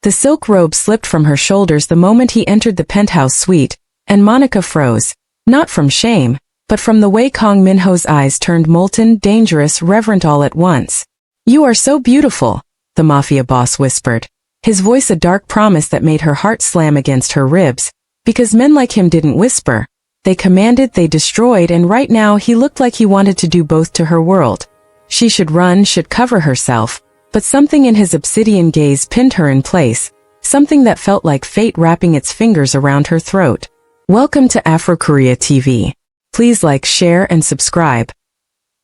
The silk robe slipped from her shoulders the moment he entered the penthouse suite, and Monica froze, not from shame, but from the way Kang Min-ho's eyes turned molten, dangerous, reverent all at once. "You are so beautiful," the mafia boss whispered, his voice a dark promise that made her heart slam against her ribs, because men like him didn't whisper. They commanded, they destroyed, and right now he looked like he wanted to do both to her world. She should run, should cover herself, but something in his obsidian gaze pinned her in place, something that felt like fate wrapping its fingers around her throat. Welcome to Afrokorea TV. Please like, share, and subscribe.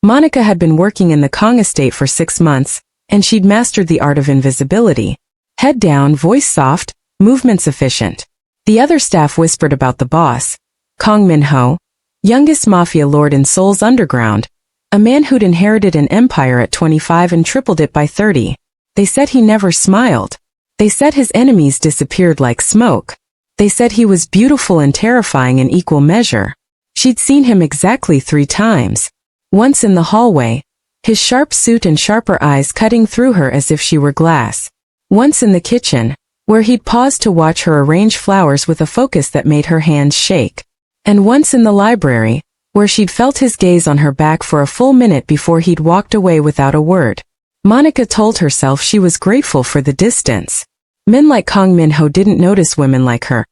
Monica had been working in the Kang estate for 6 months, and she'd mastered the art of invisibility. Head down, voice soft, movements efficient. The other staff whispered about the boss, Kang Min-ho, youngest mafia lord in Seoul's underground, a man who'd inherited an empire at 25 and tripled it by 30. They said he never smiled. They said his enemies disappeared like smoke. They said he was beautiful and terrifying in equal measure. She'd seen him exactly 3 times. Once in the hallway, his sharp suit and sharper eyes cutting through her as if she were glass. Once in the kitchen, where he'd paused to watch her arrange flowers with a focus that made her hands shake. And once in the library, where she'd felt his gaze on her back for a full minute before he'd walked away without a word. Monica told herself she was grateful for the distance. Men like Kang Min-ho didn't notice women like her.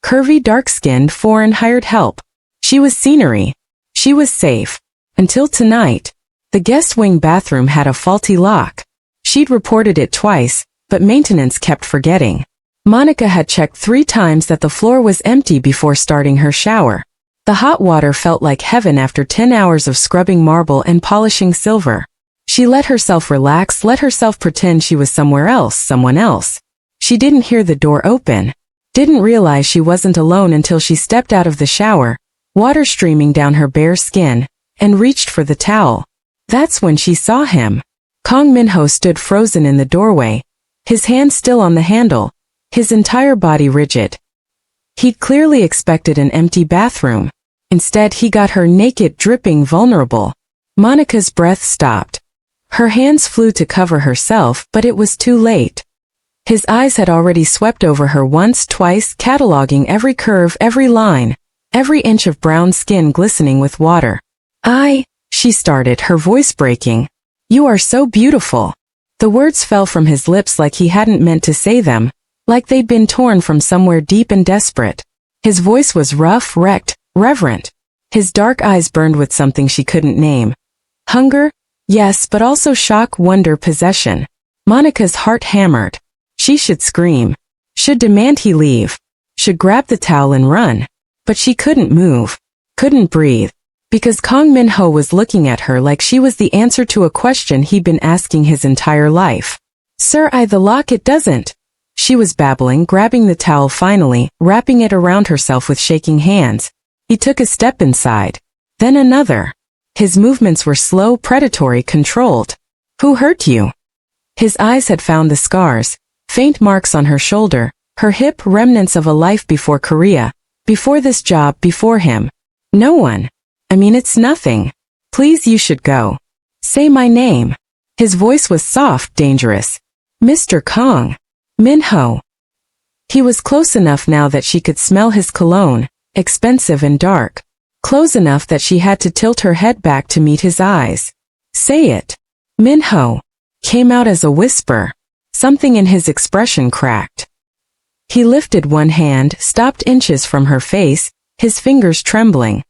Curvy, dark-skinned, foreign hired help. She was scenery. She was safe. Until tonight. The guest wing bathroom had a faulty lock. She'd reported it twice, but maintenance kept forgetting. Monica had checked 3 times that the floor was empty before starting her shower. The hot water felt like heaven after 10 hours of scrubbing marble and polishing silver. She let herself relax, let herself pretend she was somewhere else, someone else. She didn't hear the door open. Didn't realize she wasn't alone until she stepped out of the shower, water streaming down her bare skin, and reached for the towel. That's when she saw him. Kang Min-ho stood frozen in the doorway, his hand still on the handle, his entire body rigid. He'd clearly expected an empty bathroom. Instead, he got her naked, dripping, vulnerable. Monica's breath stopped. Her hands flew to cover herself, but it was too late. His eyes had already swept over her once, twice, cataloging every curve, every line, every inch of brown skin glistening with water. She started, her voice breaking. "You are so beautiful." The words fell from his lips like he hadn't meant to say them, like they'd been torn from somewhere deep and desperate. His voice was rough, wrecked, reverent. His dark eyes burned with something she couldn't name. Hunger? Yes, but also shock, wonder, possession. Monica's heart hammered. She should scream. Should demand he leave. Should grab the towel and run. But she couldn't move. Couldn't breathe. Because Kang Min-ho was looking at her like she was the answer to a question he'd been asking his entire life. "Sir, the lock, it doesn't." She was babbling, grabbing the towel finally, wrapping it around herself with shaking hands. He took a step inside. Then another. His movements were slow, predatory, controlled. "Who hurt you?" His eyes had found the scars, faint marks on her shoulder, her hip, remnants of a life before Korea, before this job, before him. "No one. It's nothing. Please, you should go. Say my name." His voice was soft, dangerous. "Mr. Kang Min-ho." He was close enough now that she could smell his cologne, expensive and dark. Close enough that she had to tilt her head back to meet his eyes. "Say it." "Min-ho" came out as a whisper. Something in his expression cracked. He lifted one hand, stopped inches from her face, his fingers trembling.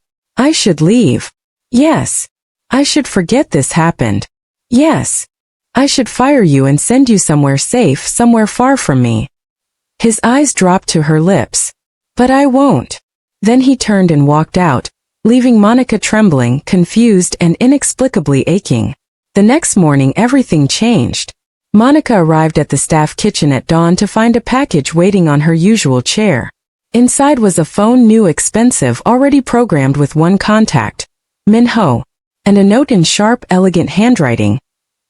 "I should leave. Yes. I should forget this happened. Yes. I should fire you and send you somewhere safe, somewhere far from me." His eyes dropped to her lips. "But I won't." Then he turned and walked out, leaving Monica trembling, confused, and inexplicably aching. The next morning everything changed. Monica arrived at the staff kitchen at dawn to find a package waiting on her usual chair. Inside was a phone, new, expensive, already programmed with one contact, Min-ho, and a note in sharp, elegant handwriting.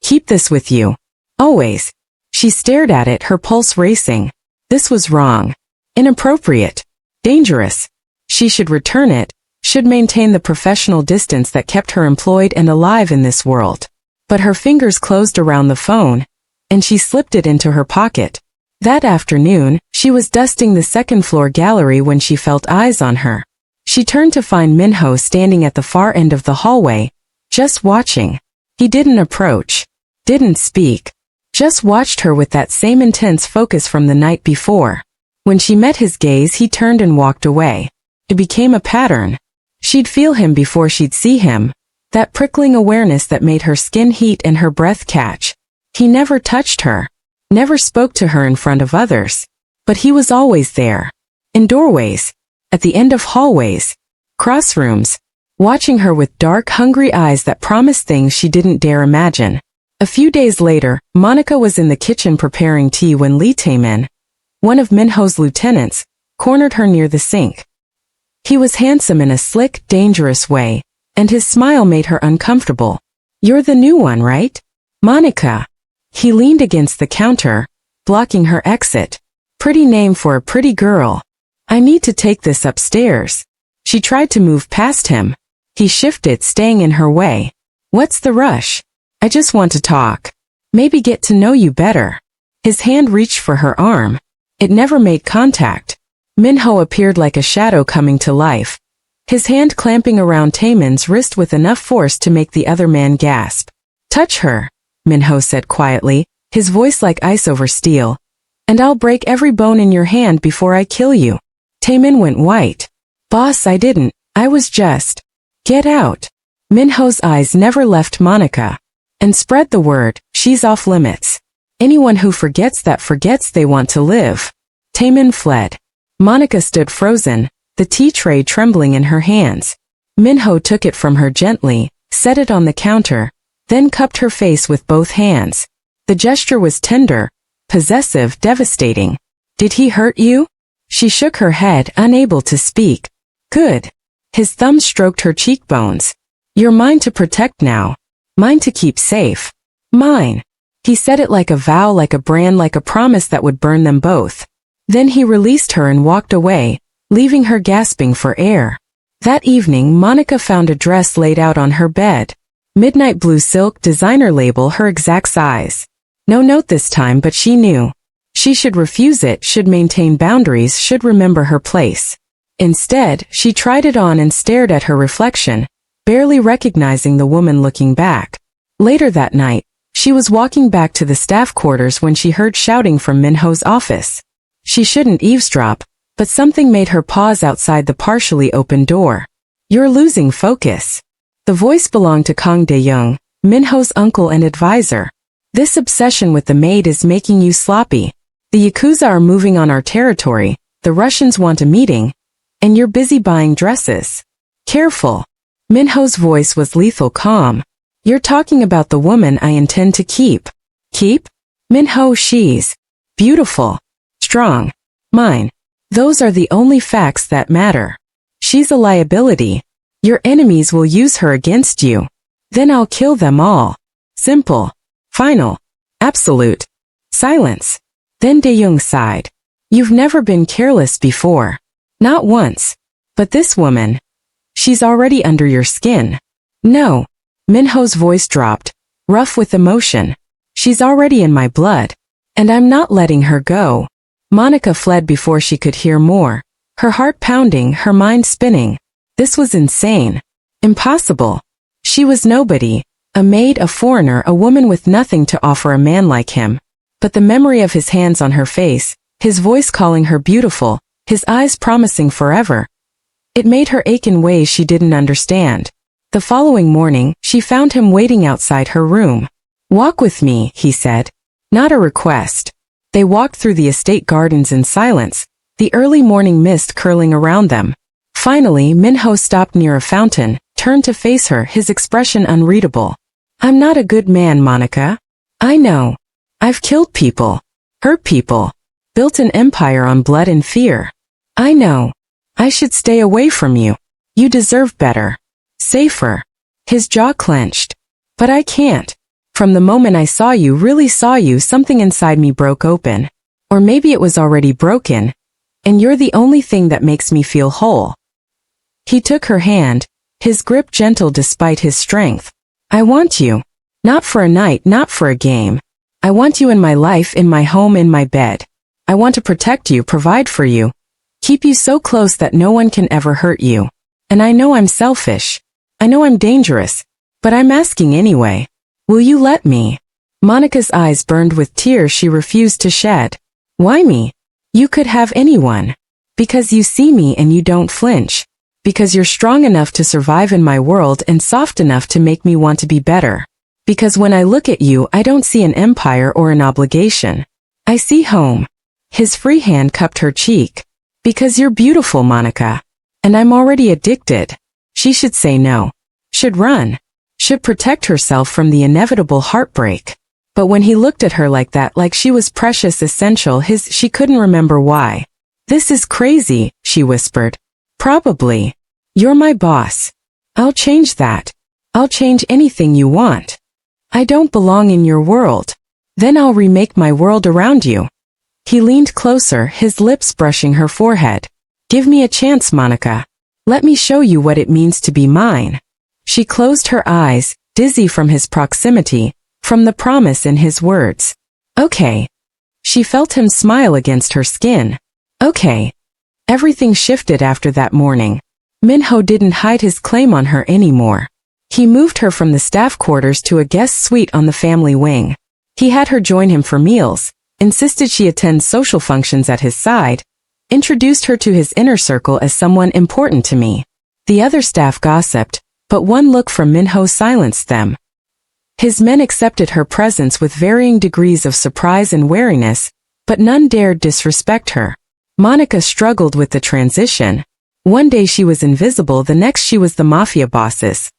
"Keep this with you. Always." She stared at it, her pulse racing. This was wrong. Inappropriate. Dangerous. She should return it, should maintain the professional distance that kept her employed and alive in this world. But her fingers closed around the phone, and she slipped it into her pocket. That afternoon, she was dusting the second-floor gallery when she felt eyes on her. She turned to find Minho standing at the far end of the hallway, just watching. He didn't approach, didn't speak, just watched her with that same intense focus from the night before. When she met his gaze, he turned and walked away. It became a pattern. She'd feel him before she'd see him, that prickling awareness that made her skin heat and her breath catch. He never touched her, never spoke to her in front of others. But he was always there. In doorways, at the end of hallways, crossrooms, watching her with dark, hungry eyes that promised things she didn't dare imagine. A few days later, Monica was in the kitchen preparing tea when Lee Taemin, one of Minho's lieutenants, cornered her near the sink. He was handsome in a slick, dangerous way, and his smile made her uncomfortable. "You're the new one, right, Monica?" He leaned against the counter, blocking her exit. "Pretty name for a pretty girl. I need to take this upstairs." She tried to move past him. He shifted, staying in her way. "What's the rush? I just want to talk. Maybe get to know you better." His hand reached for her arm. It never made contact. Minho appeared like a shadow coming to life, his hand clamping around Taemin's wrist with enough force to make the other man gasp. "Touch her," Minho said quietly, his voice like ice over steel. "And I'll break every bone in your hand before I kill you." Taemin went white. "Boss, I didn't. I was just..." "Get out." Minho's eyes never left Monica. "And spread the word, she's off limits. Anyone who forgets that forgets they want to live." Taemin fled. Monica stood frozen, the tea tray trembling in her hands. Minho took it from her gently, set it on the counter, then cupped her face with both hands. The gesture was tender, possessive, devastating. "Did he hurt you?" She shook her head, unable to speak. "Good." His thumb stroked her cheekbones. "You're mine to protect now. Mine to keep safe. Mine." He said it like a vow, like a brand, like a promise that would burn them both. Then he released her and walked away, leaving her gasping for air. That evening, Monica found a dress laid out on her bed. Midnight blue silk, designer label, her exact size. No note this time, but she knew. She should refuse it, should maintain boundaries, should remember her place. Instead, she tried it on and stared at her reflection, barely recognizing the woman looking back. Later that night, she was walking back to the staff quarters when she heard shouting from Minho's office. She shouldn't eavesdrop, but something made her pause outside the partially open door. "You're losing focus." The voice belonged to Kang Dae-young, Minho's uncle and advisor. "This obsession with the maid is making you sloppy. The Yakuza are moving on our territory, the Russians want a meeting, and you're busy buying dresses. Careful." Minho's voice was lethal calm. "You're talking about the woman I intend to keep." "Keep?" "Minho, she's beautiful, strong, mine. Those are the only facts that matter. She's a liability. Your enemies will use her against you. Then I'll kill them all. Simple. Final. Absolute. Silence." Then Dae-young sighed. "You've never been careless before. Not once. But this woman, she's already under your skin." "No." Minho's voice dropped, rough with emotion. "She's already in my blood. And I'm not letting her go." Monica fled before she could hear more, her heart pounding, her mind spinning. This was insane. Impossible. She was nobody, a maid, a foreigner, a woman with nothing to offer a man like him. But the memory of his hands on her face, his voice calling her beautiful, his eyes promising forever, it made her ache in ways she didn't understand. The following morning, she found him waiting outside her room. "Walk with me," he said. Not a request. They walked through the estate gardens in silence, the early morning mist curling around them. Finally, Minho stopped near a fountain, turned to face her, his expression unreadable. "I'm not a good man, Monica. I know. I've killed people, hurt people, built an empire on blood and fear. I know. I should stay away from you. You deserve better. Safer." His jaw clenched. "But I can't. From the moment I saw you, really saw you, something inside me broke open. Or maybe it was already broken. And you're the only thing that makes me feel whole." He took her hand, his grip gentle despite his strength. "I want you. Not for a night, not for a game. I want you in my life, in my home, in my bed. I want to protect you, provide for you, keep you so close that no one can ever hurt you. And I know I'm selfish. I know I'm dangerous. But I'm asking anyway. Will you let me? Monica's eyes burned with tears she refused to shed. Why me? You could have anyone. Because you see me and you don't flinch. Because you're strong enough to survive in my world and soft enough to make me want to be better. Because when I look at you, I don't see an empire or an obligation. I see home. His free hand cupped her cheek. Because you're beautiful, Monica. And I'm already addicted. She should say no. Should run. Should protect herself from the inevitable heartbreak. But when he looked at her like that, like she was precious, essential, she couldn't remember why. This is crazy, she whispered. Probably. You're my boss. I'll change that. I'll change anything you want. I don't belong in your world. Then I'll remake my world around you. He leaned closer, his lips brushing her forehead. Give me a chance, Monica. Let me show you what it means to be mine. She closed her eyes, dizzy from his proximity, from the promise in his words. Okay. She felt him smile against her skin. Okay. Everything shifted after that morning. Minho didn't hide his claim on her anymore. He moved her from the staff quarters to a guest suite on the family wing. He had her join him for meals, insisted she attend social functions at his side, introduced her to his inner circle as someone important to me. The other staff gossiped, but one look from Minho silenced them. His men accepted her presence with varying degrees of surprise and wariness, but none dared disrespect her. Monica struggled with the transition. One day she was invisible, the next she was the Mafia Boss's.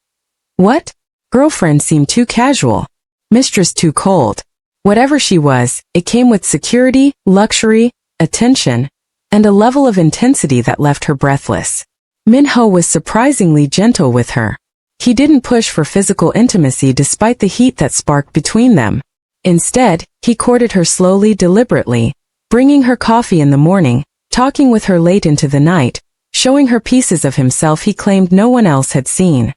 What? Girlfriend seemed too casual. Mistress too cold. Whatever she was, it came with security, luxury, attention, and a level of intensity that left her breathless. Minho was surprisingly gentle with her. He didn't push for physical intimacy despite the heat that sparked between them. Instead, he courted her slowly, deliberately, bringing her coffee in the morning, talking with her late into the night, showing her pieces of himself he claimed no one else had seen.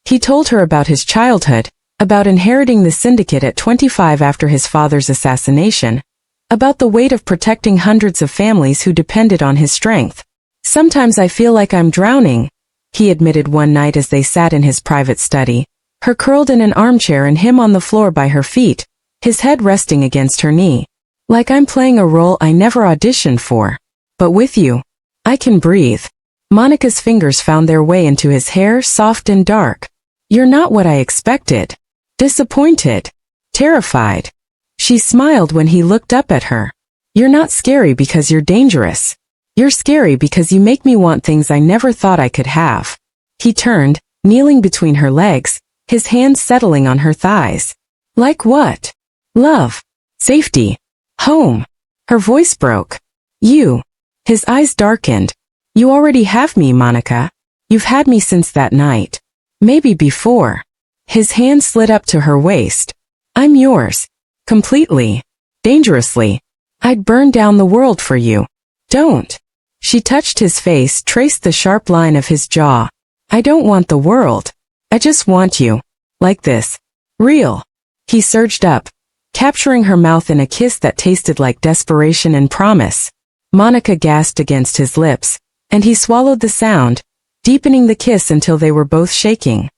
He told her about his childhood, about inheriting the syndicate at 25 after his father's assassination, about the weight of protecting hundreds of families who depended on his strength. Sometimes I feel like I'm drowning, he admitted one night as they sat in his private study, her curled in an armchair and him on the floor by her feet, his head resting against her knee. Like I'm playing a role I never auditioned for. But with you, I can breathe. Monica's fingers found their way into his hair, soft and dark. You're not what I expected. Disappointed. Terrified. She smiled when he looked up at her. You're not scary because you're dangerous. You're scary because you make me want things I never thought I could have. He turned, kneeling between her legs, his hands settling on her thighs. Like what? Love. Safety. Home. Her voice broke. You. His eyes darkened. You already have me, Monica. You've had me since that night. Maybe before. His hand slid up to her waist. I'm yours. Completely. Dangerously. I'd burn down the world for you. Don't. She touched his face, traced the sharp line of his jaw. I don't want the world. I just want you. Like this. Real. He surged up, capturing her mouth in a kiss that tasted like desperation and promise. Monica gasped against his lips, and he swallowed the sound, deepening the kiss until they were both shaking.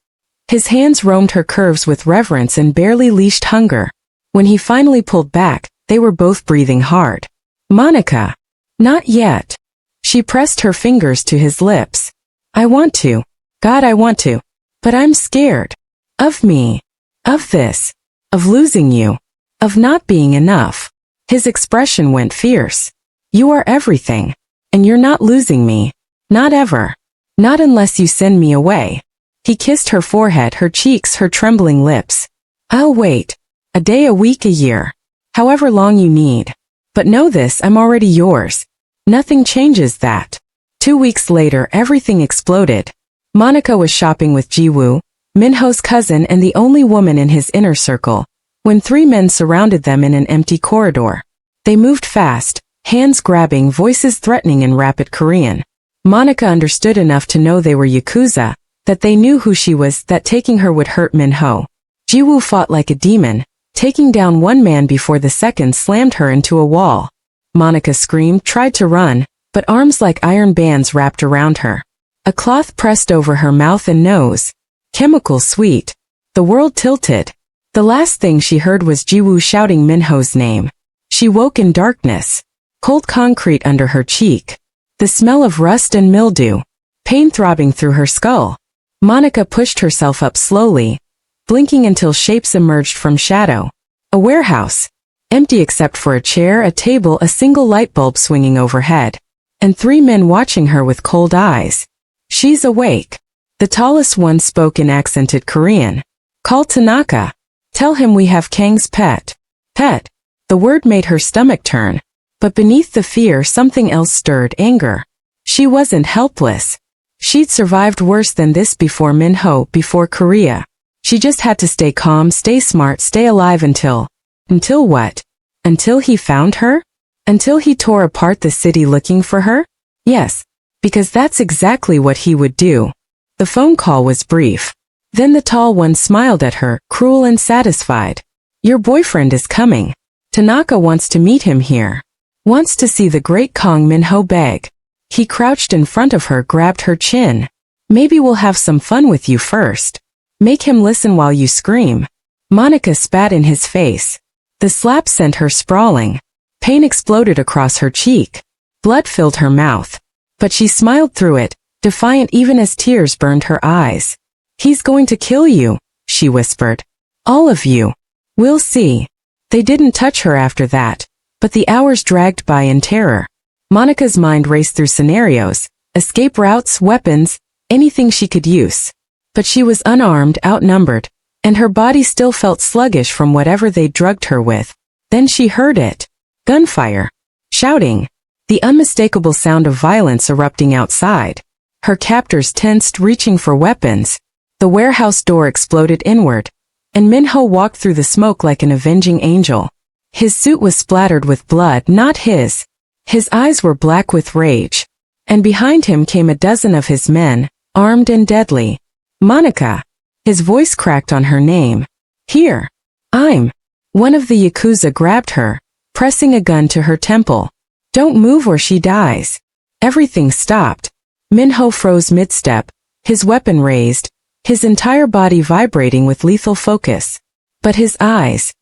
His hands roamed her curves with reverence and barely leashed hunger. When he finally pulled back, they were both breathing hard. Monica. Not yet. She pressed her fingers to his lips. I want to. God, I want to. But I'm scared. Of me. Of this. Of losing you. Of not being enough. His expression went fierce. You are everything. And you're not losing me. Not ever. Not unless you send me away. He kissed her forehead, her cheeks, her trembling lips. I'll wait. A day, a week, a year. However long you need. But know this, I'm already yours. Nothing changes that. 2 weeks later, everything exploded. Monica was shopping with Jiwoo, Minho's cousin and the only woman in his inner circle, when 3 men surrounded them in an empty corridor. They moved fast, hands grabbing, voices threatening in rapid Korean. Monica understood enough to know they were Yakuza, that they knew who she was, that taking her would hurt Minho. Jiwoo fought like a demon, taking down one man before the second slammed her into a wall. Monica screamed, tried to run, but arms like iron bands wrapped around her. A cloth pressed over her mouth and nose. Chemical sweet. The world tilted. The last thing she heard was Jiwoo shouting Minho's name. She woke in darkness. Cold concrete under her cheek. The smell of rust and mildew. Pain throbbing through her skull. Monica pushed herself up slowly, blinking until shapes emerged from shadow. A warehouse. Empty except for a chair, a table, a single light bulb swinging overhead. And 3 men watching her with cold eyes. She's awake. The tallest one spoke in accented Korean. Call Tanaka. Tell him we have Kang's pet. Pet. The word made her stomach turn. But beneath the fear something else stirred, anger. She wasn't helpless. She'd survived worse than this before Minho, before Korea. She just had to stay calm, stay smart, stay alive until what? Until he found her? Until he tore apart the city looking for her? Yes, because that's exactly what he would do. The phone call was brief. Then the tall one smiled at her, cruel and satisfied. Your boyfriend is coming. Tanaka wants to meet him here. Wants to see the great Kang Minho beg. He crouched in front of her, grabbed her chin. Maybe we'll have some fun with you first. Make him listen while you scream. Monica spat in his face. The slap sent her sprawling. Pain exploded across her cheek. Blood filled her mouth. But she smiled through it, defiant even as tears burned her eyes. He's going to kill you, she whispered. All of you. We'll see. They didn't touch her after that, but the hours dragged by in terror. Monica's mind raced through scenarios, escape routes, weapons, anything she could use. But she was unarmed, outnumbered, and her body still felt sluggish from whatever they drugged her with. Then she heard it. Gunfire. Shouting. The unmistakable sound of violence erupting outside. Her captors tensed, reaching for weapons. The warehouse door exploded inward, and Minho walked through the smoke like an avenging angel. His suit was splattered with blood, not his. His eyes were black with rage. And behind him came a dozen of his men, armed and deadly. Monica. His voice cracked on her name. Here. I'm. One of the Yakuza grabbed her, pressing a gun to her temple. Don't move or she dies. Everything stopped. Minho froze mid-step, his weapon raised, his entire body vibrating with lethal focus. But his eyes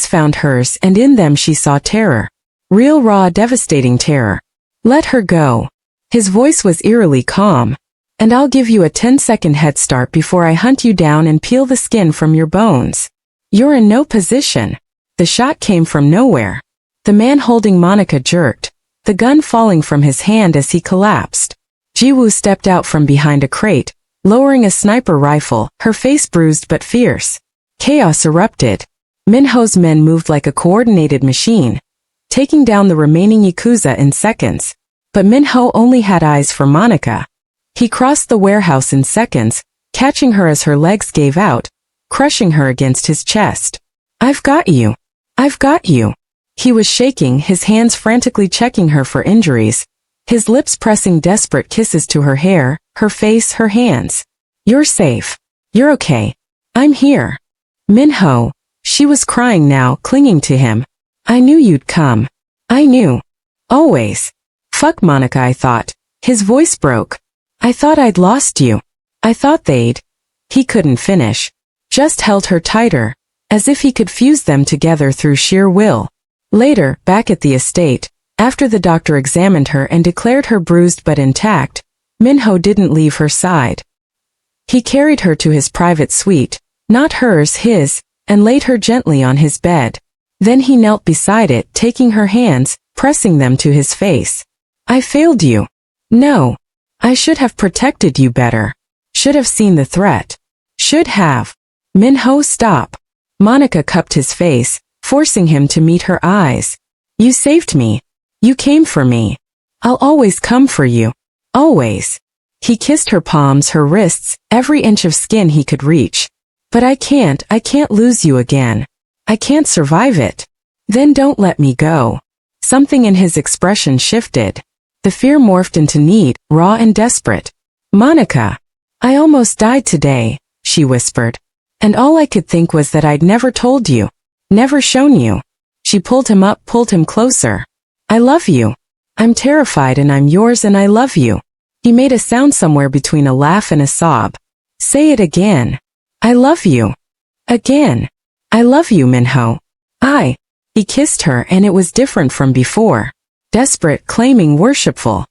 found hers, and in them she saw terror. Real, raw, devastating terror. Let her go. His voice was eerily calm. And I'll give you a 10-second head start before I hunt you down and peel the skin from your bones. You're in no position. The shot came from nowhere. The man holding Monica jerked, the gun falling from his hand as he collapsed. Jiwoo stepped out from behind a crate, lowering a sniper rifle, her face bruised but fierce. Chaos erupted. Minho's men moved like a coordinated machine, taking down the remaining Yakuza in seconds. But Minho only had eyes for Monica. He crossed the warehouse in seconds, catching her as her legs gave out, crushing her against his chest. I've got you. I've got you. He was shaking, his hands frantically checking her for injuries, his lips pressing desperate kisses to her hair, her face, her hands. You're safe. You're okay. I'm here. Minho. She was crying now, clinging to him. I knew you'd come. I knew. Always. Fuck Monica, I thought. His voice broke. I thought I'd lost you. I thought they'd. He couldn't finish. Just held her tighter, as if he could fuse them together through sheer will. Later, back at the estate, after the doctor examined her and declared her bruised but intact, Minho didn't leave her side. He carried her to his private suite, not hers, his, and laid her gently on his bed. Then he knelt beside it, taking her hands, pressing them to his face. I failed you. No. I should have protected you better. Should have seen the threat. Should have. Minho, stop. Monica cupped his face, forcing him to meet her eyes. You saved me. You came for me. I'll always come for you. Always. He kissed her palms, her wrists, every inch of skin he could reach. But I can't lose you again. I can't survive it. Then don't let me go. Something in his expression shifted. The fear morphed into need, raw and desperate. Monica. I almost died today, she whispered. And all I could think was that I'd never told you. Never shown you. She pulled him up, pulled him closer. I love you. I'm terrified and I'm yours and I love you. He made a sound somewhere between a laugh and a sob. Say it again. I love you. Again. I love you, Minho. He kissed her and it was different from before. Desperate, claiming, worshipful.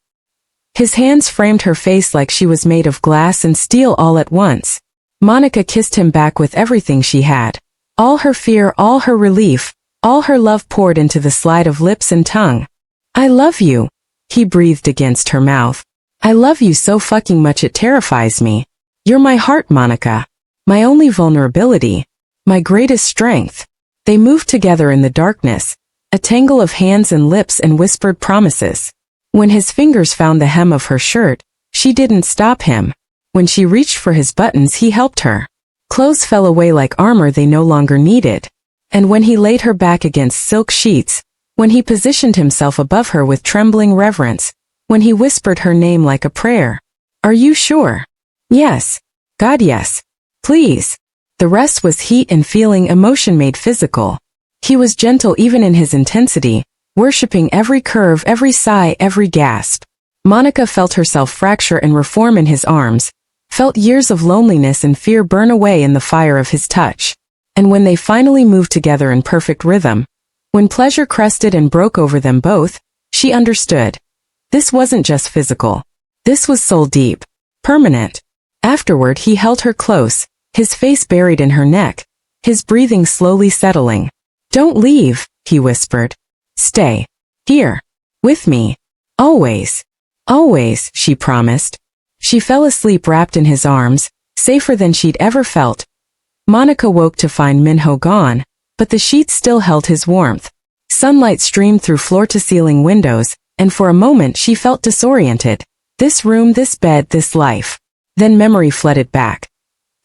His hands framed her face like she was made of glass and steel all at once. Monica kissed him back with everything she had. All her fear, all her relief, all her love poured into the slide of lips and tongue. I love you, he breathed against her mouth. I love you so fucking much it terrifies me. You're my heart, Monica. My only vulnerability. My greatest strength. They moved together in the darkness, a tangle of hands and lips and whispered promises. When his fingers found the hem of her shirt, she didn't stop him. When she reached for his buttons, he helped her. Clothes fell away like armor they no longer needed. And when he laid her back against silk sheets, when he positioned himself above her with trembling reverence, when he whispered her name like a prayer. Are you sure? Yes. God, yes. Please. The rest was heat and feeling, emotion made physical. He was gentle even in his intensity, worshipping every curve, every sigh, every gasp. Monica felt herself fracture and reform in his arms, felt years of loneliness and fear burn away in the fire of his touch. And when they finally moved together in perfect rhythm, when pleasure crested and broke over them both, she understood. This wasn't just physical. This was soul deep, permanent. Afterward he held her close, his face buried in her neck, his breathing slowly settling. Don't leave, he whispered. Stay. Here. With me. Always. Always, she promised. She fell asleep wrapped in his arms, safer than she'd ever felt. Monica woke to find Minho gone, but the sheets still held his warmth. Sunlight streamed through floor-to-ceiling windows, and for a moment she felt disoriented. This room, this bed, this life. Then memory flooded back.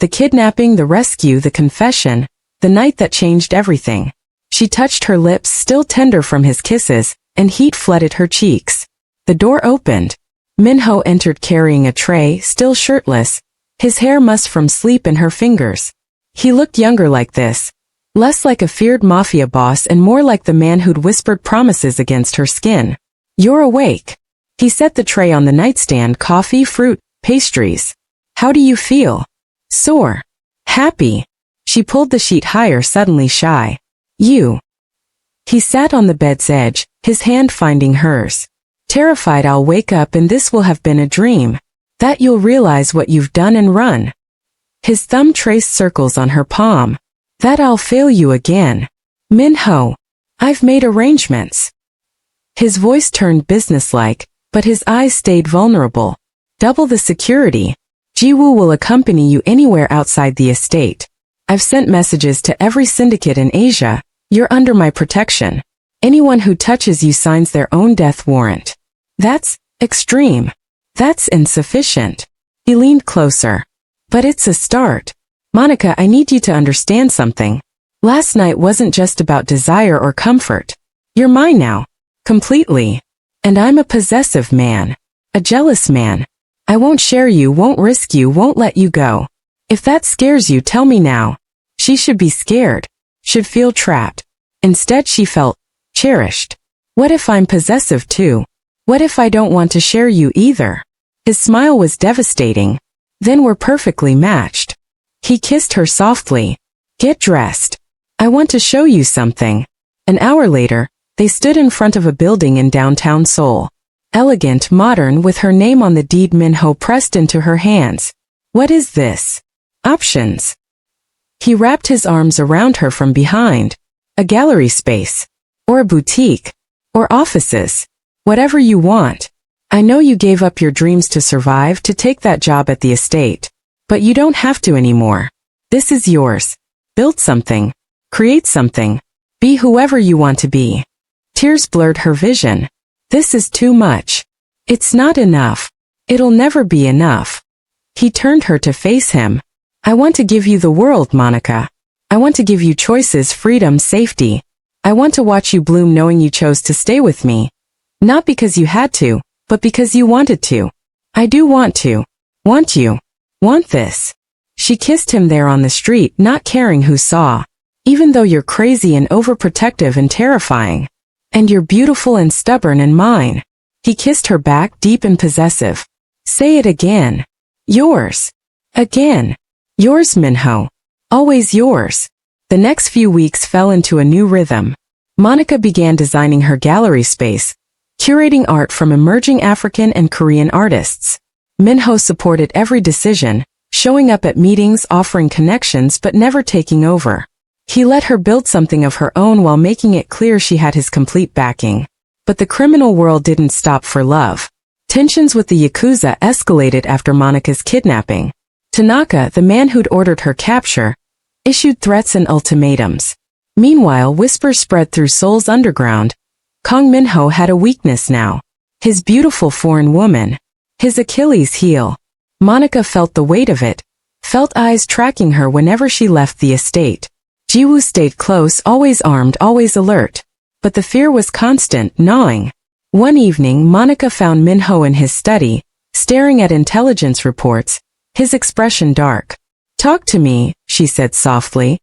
The kidnapping, the rescue, the confession, the night that changed everything. She touched her lips, still tender from his kisses, and heat flooded her cheeks. The door opened. Minho entered carrying a tray, still shirtless, his hair mussed from sleep in her fingers. He looked younger like this, less like a feared mafia boss and more like the man who'd whispered promises against her skin. You're awake. He set the tray on the nightstand, coffee, fruit, pastries. How do you feel? Sore. Happy. She pulled the sheet higher, suddenly shy. You. He sat on the bed's edge, his hand finding hers. Terrified I'll wake up and this will have been a dream. That you'll realize what you've done and run. His thumb traced circles on her palm. That I'll fail you again. Minho. I've made arrangements. His voice turned businesslike, but his eyes stayed vulnerable. Double the security. Jiwoo will accompany you anywhere outside the estate. I've sent messages to every syndicate in Asia. You're under my protection. Anyone who touches you signs their own death warrant. That's extreme. That's insufficient. He leaned closer. But it's a start. Monica, I need you to understand something. Last night wasn't just about desire or comfort. You're mine now. Completely. And I'm a possessive man. A jealous man. I won't share you, won't risk you, won't let you go. If that scares you, tell me now. She should be scared. Should feel trapped. Instead she felt cherished. What if I'm possessive too? What if I don't want to share you either? His smile was devastating. Then we're perfectly matched. He kissed her softly. Get dressed. I want to show you something. An hour later, they stood in front of a building in downtown Seoul. Elegant, modern, with her name on the deed Minho pressed into her hands. What is this? Options. He wrapped his arms around her from behind. A gallery space. Or a boutique. Or offices. Whatever you want. I know you gave up your dreams to survive, to take that job at the estate. But you don't have to anymore. This is yours. Build something. Create something. Be whoever you want to be. Tears blurred her vision. This is too much. It's not enough. It'll never be enough. He turned her to face him. I want to give you the world, Monica. I want to give you choices, freedom, safety. I want to watch you bloom knowing you chose to stay with me. Not because you had to, but because you wanted to. I do want to. Want you. Want this. She kissed him there on the street, not caring who saw. Even though you're crazy and overprotective and terrifying. And you're beautiful and stubborn and mine. He kissed her back, deep and possessive. Say it again. Yours. Again. Yours, Minho. Always yours. The next few weeks fell into a new rhythm. Monica began designing her gallery space, curating art from emerging African and Korean artists. Minho supported every decision, showing up at meetings, offering connections but never taking over. He let her build something of her own while making it clear she had his complete backing. But the criminal world didn't stop for love. Tensions with the Yakuza escalated after Monica's kidnapping. Tanaka, the man who'd ordered her capture, issued threats and ultimatums. Meanwhile, whispers spread through Seoul's underground. Kang Minho had a weakness now. His beautiful foreign woman. His Achilles heel. Monica felt the weight of it, felt eyes tracking her whenever she left the estate. Jiwoo stayed close, always armed, always alert. But the fear was constant, gnawing. One evening, Monica found Minho in his study, staring at intelligence reports, his expression dark. Talk to me, she said softly.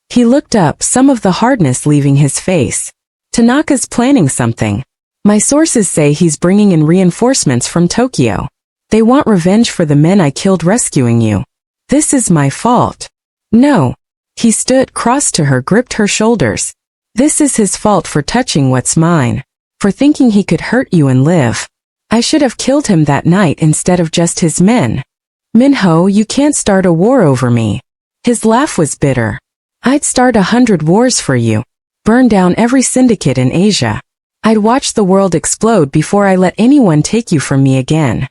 He looked up, some of the hardness leaving his face. Tanaka's planning something. My sources say he's bringing in reinforcements from Tokyo. They want revenge for the men I killed rescuing you. This is my fault. No. He stood, crossed to her, gripped her shoulders. This is his fault for touching what's mine. For thinking he could hurt you and live. I should have killed him that night instead of just his men. Minho, you can't start a war over me. His laugh was bitter. I'd start 100 wars for you. Burn down every syndicate in Asia. I'd watch the world explode before I let anyone take you from me again.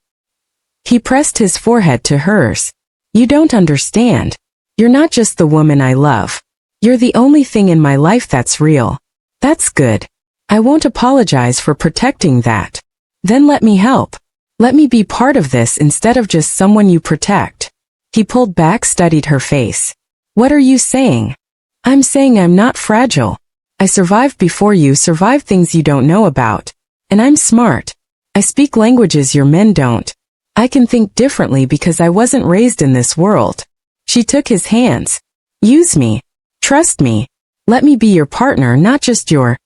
He pressed his forehead to hers. You don't understand. You're not just the woman I love. You're the only thing in my life that's real. That's good. I won't apologize for protecting that. Then let me help. Let me be part of this instead of just someone you protect. He pulled back, studied her face. What are you saying? I'm saying I'm not fragile. I survived before you, survived things you don't know about. And I'm smart. I speak languages your men don't. I can think differently because I wasn't raised in this world. She took his hands. Use me. Trust me. Let me be your partner, not just your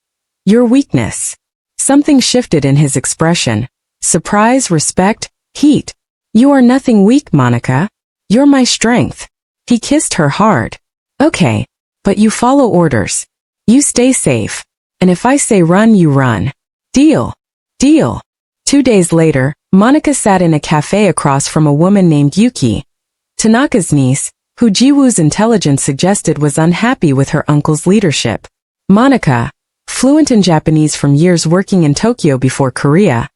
weakness. Something shifted in his expression. Surprise, respect, heat. You are nothing weak, Monica. You're my strength. He kissed her hard. Okay. But you follow orders. You stay safe. And if I say run, you run. Deal. Deal. 2 days later, Monica sat in a cafe across from a woman named Yuki, Tanaka's niece, who Jiwoo's intelligence suggested was unhappy with her uncle's leadership. Monica, fluent in Japanese from years working in Tokyo before Korea,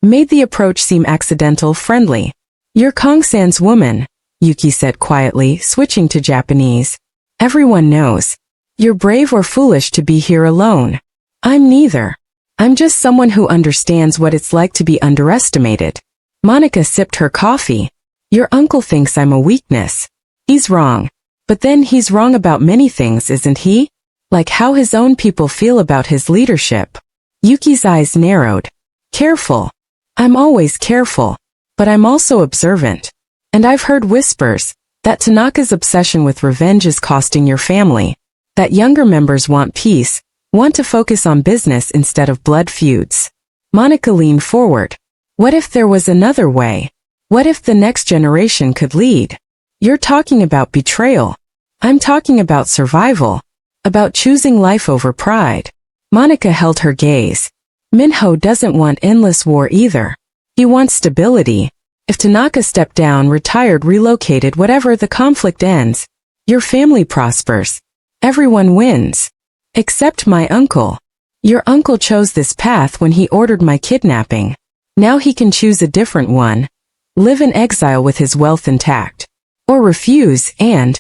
made the approach seem accidental, friendly. You're Kang-san's woman, Yuki said quietly, switching to Japanese. Everyone knows. You're brave or foolish to be here alone. I'm neither. I'm just someone who understands what it's like to be underestimated. Monica sipped her coffee. Your uncle thinks I'm a weakness. He's wrong. But then he's wrong about many things, isn't he? Like how his own people feel about his leadership. Yuki's eyes narrowed. Careful. I'm always careful. But I'm also observant. And I've heard whispers that Tanaka's obsession with revenge is costing your family. That younger members want peace, want to focus on business instead of blood feuds. Monica leaned forward. What if there was another way? What if the next generation could lead? You're talking about betrayal. I'm talking about survival. About choosing life over pride. Monica held her gaze. Minho doesn't want endless war either. He wants stability. If Tanaka stepped down, retired, relocated, whatever, the conflict ends. Your family prospers. Everyone wins. Except my uncle. Your uncle chose this path when he ordered my kidnapping. Now he can choose a different one. Live in exile with his wealth intact. Or refuse, and...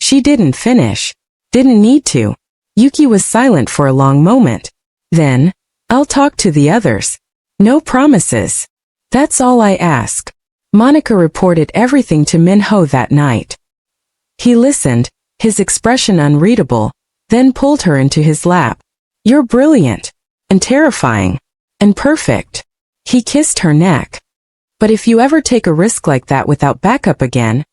She didn't finish. Didn't need to. Yuki was silent for a long moment. Then, I'll talk to the others. No promises. That's all I ask. Monica reported everything to Minho that night. He listened, his expression unreadable, then pulled her into his lap. You're brilliant. And terrifying. And perfect. He kissed her neck. But if you ever take a risk like that without backup again,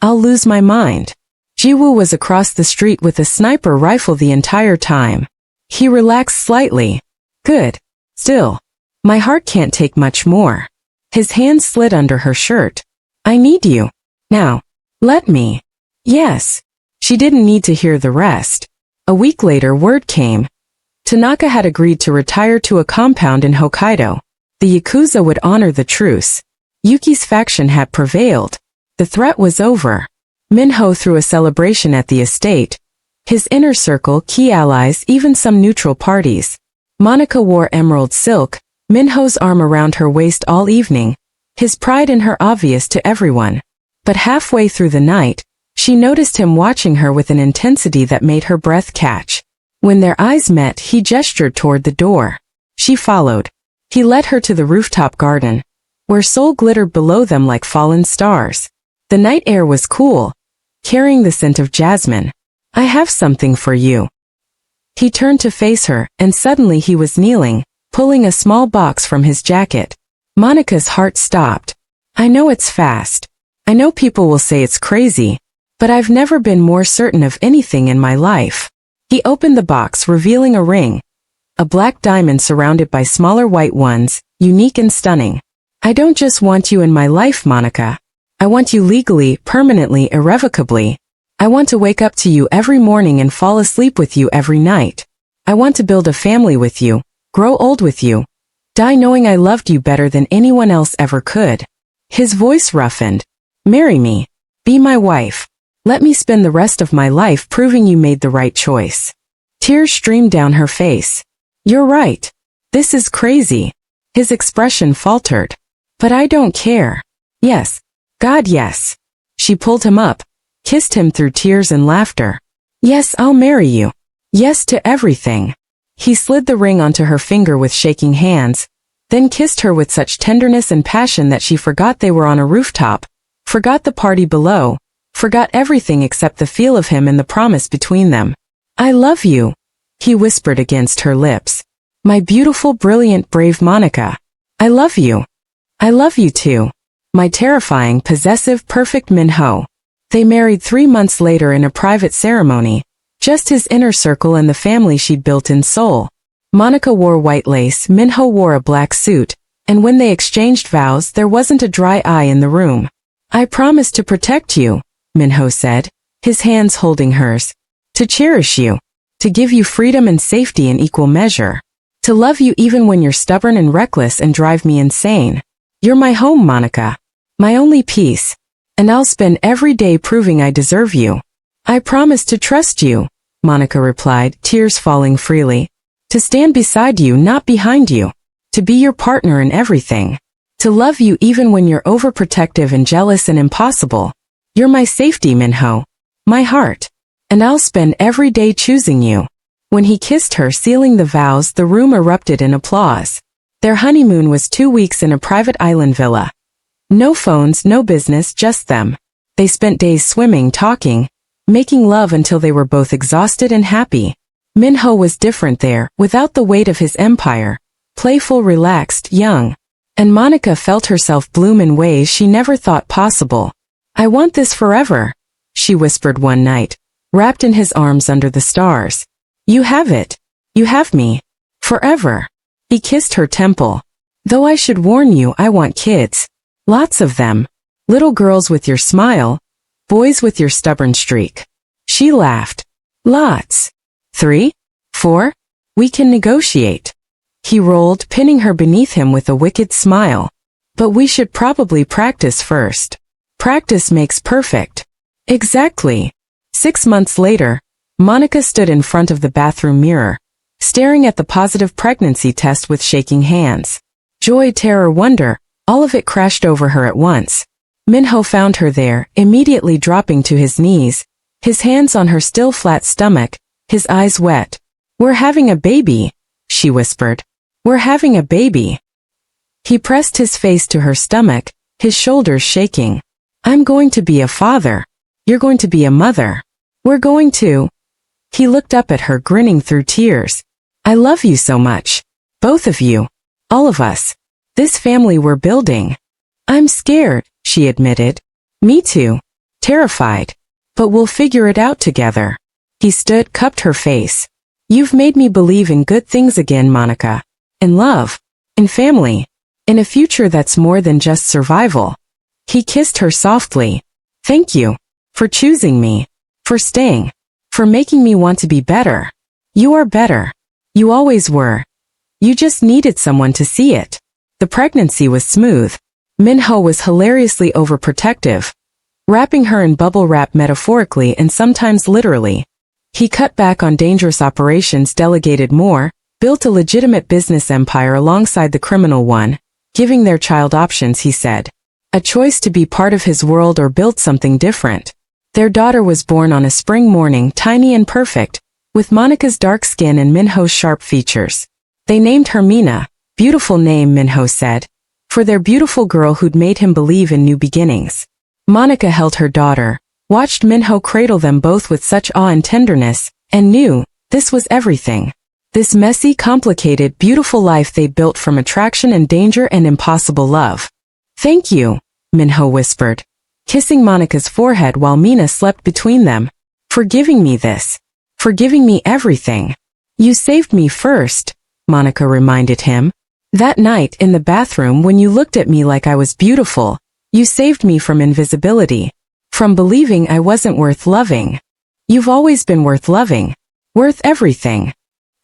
I'll lose my mind. Jiwoo was across the street with a sniper rifle the entire time. He relaxed slightly. Good. Still, my heart can't take much more. His hand slid under her shirt. I need you. Now, let me. Yes. She didn't need to hear the rest. A week later, word came. Tanaka had agreed to retire to a compound in Hokkaido. The Yakuza would honor the truce. Yuki's faction had prevailed. The threat was over. Minho threw a celebration at the estate. His inner circle, key allies, even some neutral parties. Monica wore emerald silk, Minho's arm around her waist all evening, his pride in her obvious to everyone. But halfway through the night, she noticed him watching her with an intensity that made her breath catch. When their eyes met, he gestured toward the door. She followed. He led her to the rooftop garden, where Seoul glittered below them like fallen stars. The night air was cool, carrying the scent of jasmine. I have something for you. He turned to face her, and suddenly he was kneeling, pulling a small box from his jacket. Monica's heart stopped. I know it's fast. I know people will say it's crazy, but I've never been more certain of anything in my life. He opened the box, revealing a ring. A black diamond surrounded by smaller white ones, unique and stunning. I don't just want you in my life, Monica. I want you legally, permanently, irrevocably. I want to wake up to you every morning and fall asleep with you every night. I want to build a family with you, grow old with you, die knowing I loved you better than anyone else ever could. His voice roughened. Marry me. Be my wife. Let me spend the rest of my life proving you made the right choice. Tears streamed down her face. You're right. This is crazy. His expression faltered. But I don't care. Yes. God, yes. She pulled him up, kissed him through tears and laughter. Yes, I'll marry you. Yes to everything. He slid the ring onto her finger with shaking hands, then kissed her with such tenderness and passion that she forgot they were on a rooftop, forgot the party below, forgot everything except the feel of him and the promise between them. I love you, he whispered against her lips. My beautiful, brilliant, brave Monica. I love you. I love you too. My terrifying, possessive, perfect Minho. They married 3 months later in a private ceremony, just his inner circle and the family she'd built in Seoul. Monica wore white lace, Minho wore a black suit, and when they exchanged vows there wasn't a dry eye in the room. I promise to protect you, Minho said, his hands holding hers. To cherish you. To give you freedom and safety in equal measure. To love you even when you're stubborn and reckless and drive me insane. You're my home, Monica. My only peace. And I'll spend every day proving I deserve you. I promise to trust you, Monica replied, tears falling freely. To stand beside you, not behind you. To be your partner in everything. To love you even when you're overprotective and jealous and impossible. You're my safety, Minho. My heart. And I'll spend every day choosing you. When he kissed her, sealing the vows, the room erupted in applause. Their honeymoon was 2 weeks in a private island villa. No phones, no business, just them. They spent days swimming, talking, making love until they were both exhausted and happy. Minho was different there, without the weight of his empire. Playful, relaxed, young. And Monica felt herself bloom in ways she never thought possible. I want this forever, she whispered one night, wrapped in his arms under the stars. You have it. You have me. Forever. He kissed her temple. Though I should warn you, I want kids. Lots of them. Little girls with your smile. Boys with your stubborn streak. She laughed. Lots. 3? 4? We can negotiate. He rolled, pinning her beneath him with a wicked smile. But we should probably practice first. Practice makes perfect. Exactly. 6 months later, Monica stood in front of the bathroom mirror, staring at the positive pregnancy test with shaking hands. Joy, terror, wonder, all of it crashed over her at once. Minho found her there, immediately dropping to his knees, his hands on her still flat stomach, his eyes wet. We're having a baby, she whispered. We're having a baby. He pressed his face to her stomach, his shoulders shaking. I'm going to be a father. You're going to be a mother. We're going to. He looked up at her, grinning through tears. I love you so much. Both of you. All of us. This family we're building. I'm scared, she admitted. Me too. Terrified. But we'll figure it out together. He stood, cupped her face. You've made me believe in good things again, Monica. in love, in family, in a future that's more than just survival. He kissed her softly. Thank you. For choosing me. For staying. For making me want to be better. You are better. You always were. You just needed someone to see it. The pregnancy was smooth. Minho was hilariously overprotective, wrapping her in bubble wrap metaphorically and sometimes literally. He cut back on dangerous operations, delegated more, built a legitimate business empire alongside the criminal one, giving their child options, he said. A choice to be part of his world or build something different. Their daughter was born on a spring morning, tiny and perfect, with Monica's dark skin and Minho's sharp features. They named her Mina, beautiful name, Minho said, for their beautiful girl who'd made him believe in new beginnings. Monica held her daughter, watched Minho cradle them both with such awe and tenderness, and knew, this was everything. This messy, complicated, beautiful life they built from attraction and danger and impossible love. Thank you, Minho whispered, kissing Monica's forehead while Mina slept between them. For giving me this. For giving me everything. You saved me first, Monica reminded him. That night in the bathroom when you looked at me like I was beautiful, you saved me from invisibility. From believing I wasn't worth loving. You've always been worth loving. Worth everything.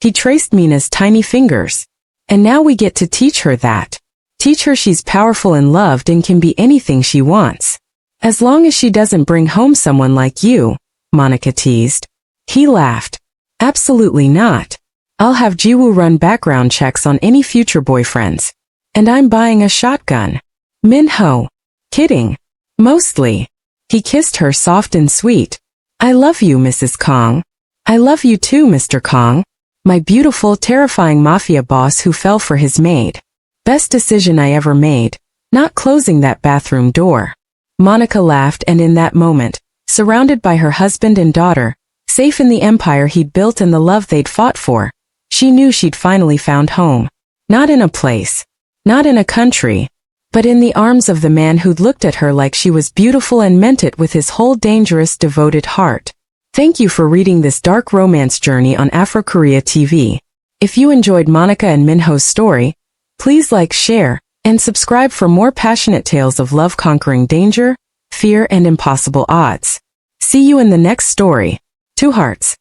He traced Mina's tiny fingers. And now we get to teach her that. Teach her she's powerful and loved and can be anything she wants. As long as she doesn't bring home someone like you, Monica teased. He laughed. Absolutely not. I'll have Jiwoo run background checks on any future boyfriends. And I'm buying a shotgun. Minho. Kidding. Mostly. He kissed her soft and sweet. I love you, Mrs. Kong. I love you too, Mr. Kong. My beautiful, terrifying mafia boss who fell for his maid. Best decision I ever made, not closing that bathroom door. Monica laughed, and in that moment, surrounded by her husband and daughter, safe in the empire he'd built and the love they'd fought for, she knew she'd finally found home. Not in a place. Not in a country. But in the arms of the man who'd looked at her like she was beautiful and meant it with his whole dangerous, devoted heart. Thank you for reading this dark romance journey on Afrokorea TV. If you enjoyed Monica and Minho's story, please like, share, and subscribe for more passionate tales of love conquering danger, fear, and impossible odds. See you in the next story. 2 hearts.